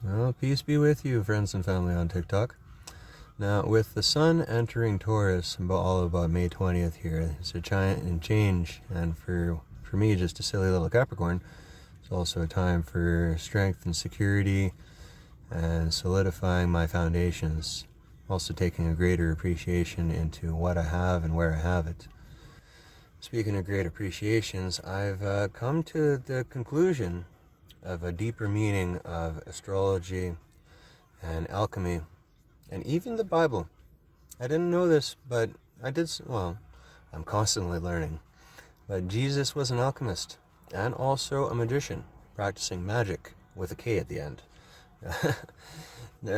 Well, peace be with you, friends and family on TikTok. Now, with the sun entering Taurus about May 20th here, it's a giant change, and for me, just a silly little Capricorn, it's also a time for strength and security and solidifying my foundations, also taking a greater appreciation into what I have and where I have it. Speaking of great appreciations, I've come to the conclusion of a deeper meaning of astrology and alchemy and even the Bible. I didn't know this, but I'm constantly learning. But Jesus was an alchemist and also a magician, practicing magic with a K at the end.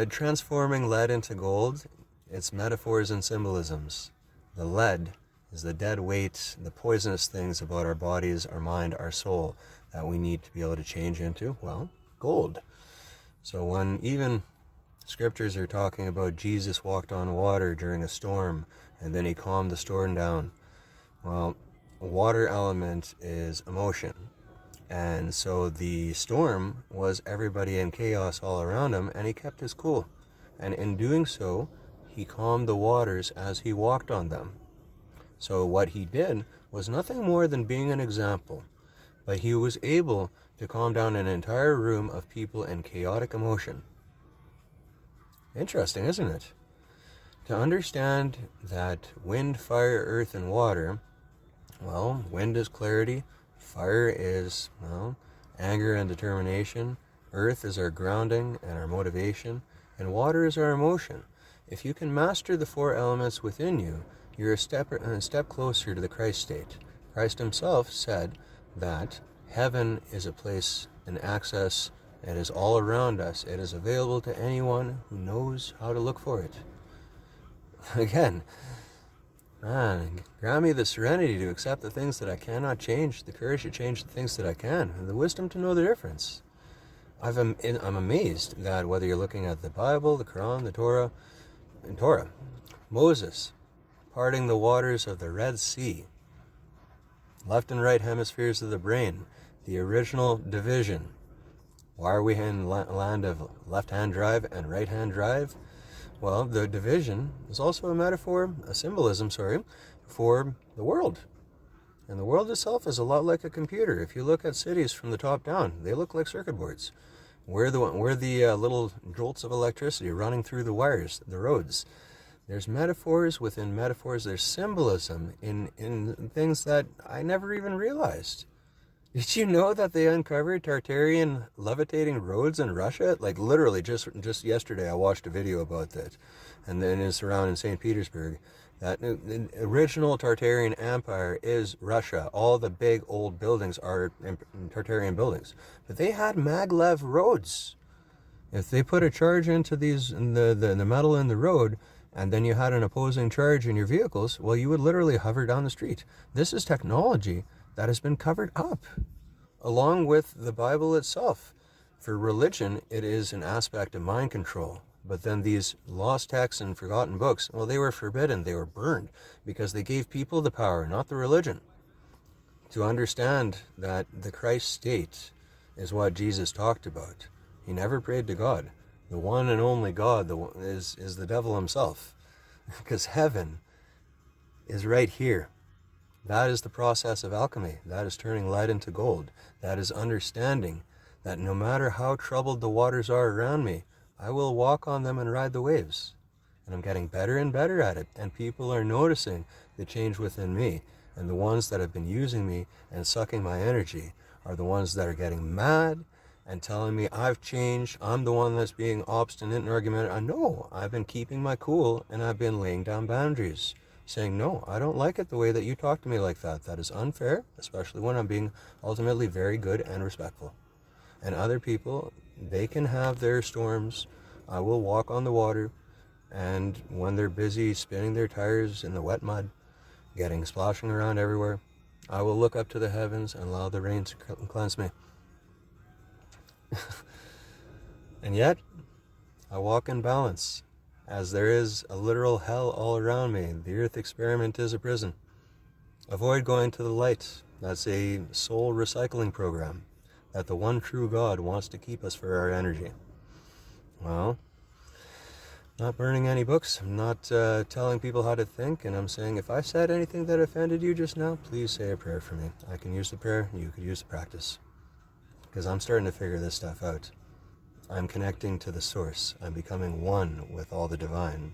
Transforming lead into gold, its metaphors and symbolisms. The lead is the dead weight, the poisonous things about our bodies, our mind, our soul that we need to be able to change into, gold. So when even scriptures are talking about Jesus walked on water during a storm and then he calmed the storm down, water element is emotion. And so the storm was everybody in chaos all around him, and he kept his cool. And in doing so, he calmed the waters as he walked on them. So what he did was nothing more than being an example, but he was able to calm down an entire room of people in chaotic emotion. Interesting, isn't it? To understand that wind, fire, earth, and water, wind is clarity, fire is, anger and determination, earth is our grounding and our motivation, and water is our emotion. If you can master the four elements within you, you're a step closer to the Christ state. Christ himself said that heaven is a place, an access, it is all around us. It is available to anyone who knows how to look for it. Again, grant me the serenity to accept the things that I cannot change, the courage to change the things that I can, and the wisdom to know the difference. I'm amazed that whether you're looking at the Bible, the Quran, the Torah, Moses parting the waters of the Red Sea, left and right hemispheres of the brain, the original division. Why are we in land of left-hand drive and right-hand drive? Well, the division is also a symbolism, for the world. And the world itself is a lot like a computer. If you look at cities from the top down, they look like circuit boards. We're the little jolts of electricity running through the wires, the roads. There's metaphors within metaphors. There's symbolism in things that I never even realized. Did you know that they uncovered Tartarian levitating roads in Russia? Like literally just yesterday I watched a video about that. And then it's around in St. Petersburg. That the original Tartarian Empire is Russia. All the big old buildings are Tartarian buildings. But they had maglev roads. If they put a charge into the metal in the road, and then you had an opposing charge in your vehicles, you would literally hover down the street. This is technology that has been covered up, along with the Bible itself. For religion, it is an aspect of mind control. But then these lost texts and forgotten books, they were forbidden, they were burned, because they gave people the power, not the religion, to understand that the Christ state is what Jesus talked about. He never prayed to God. The one and only God is the devil himself, because heaven is right here. That is the process of alchemy. That is turning lead into gold. That is understanding that no matter how troubled the waters are around me, I will walk on them and ride the waves. And I'm getting better and better at it. And people are noticing the change within me. And the ones that have been using me and sucking my energy are the ones that are getting mad and telling me I've changed. I'm the one that's being obstinate and argumentative. I know I've been keeping my cool and I've been laying down boundaries. Saying, no, I don't like it the way that you talk to me like that. That is unfair, especially when I'm being ultimately very good and respectful. And other people, they can have their storms. I will walk on the water. And when they're busy spinning their tires in the wet mud, splashing around everywhere, I will look up to the heavens and allow the rain to cleanse me. And yet, I walk in balance. As there is a literal hell all around me, the earth experiment is a prison. Avoid going to the light. That's a soul recycling program that the one true God wants to keep us for our energy. Well, not burning any books. I'm not telling people how to think. And I'm saying if I said anything that offended you just now, please say a prayer for me. I can use the prayer. You could use the practice. Because I'm starting to figure this stuff out. I'm connecting to the source. I'm becoming one with all the divine.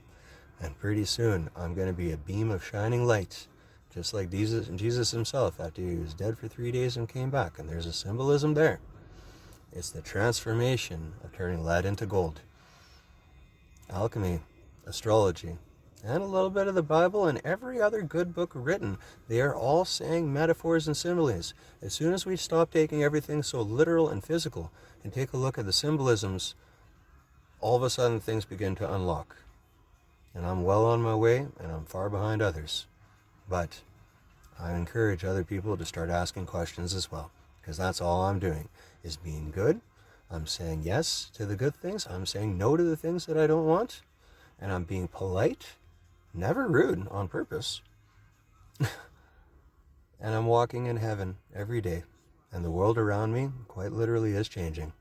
And pretty soon, I'm going to be a beam of shining light, just like Jesus himself, after he was dead for 3 days and came back. And there's a symbolism there. It's the transformation of turning lead into gold. Alchemy, astrology, and a little bit of the Bible and every other good book written, they are all saying metaphors and similes. As soon as we stop taking everything so literal and physical and take a look at the symbolisms, all of a sudden things begin to unlock. And I'm well on my way, and I'm far behind others. But I encourage other people to start asking questions as well, because that's all I'm doing, is being good. I'm saying yes to the good things. I'm saying no to the things that I don't want. And I'm being polite, never rude on purpose. And I'm walking in heaven every day. And the world around me quite literally is changing.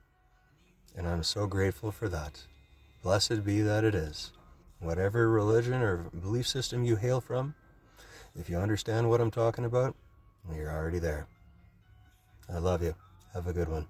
And I'm so grateful for that. Blessed be that it is. Whatever religion or belief system you hail from, if you understand what I'm talking about, you're already there. I love you. Have a good one.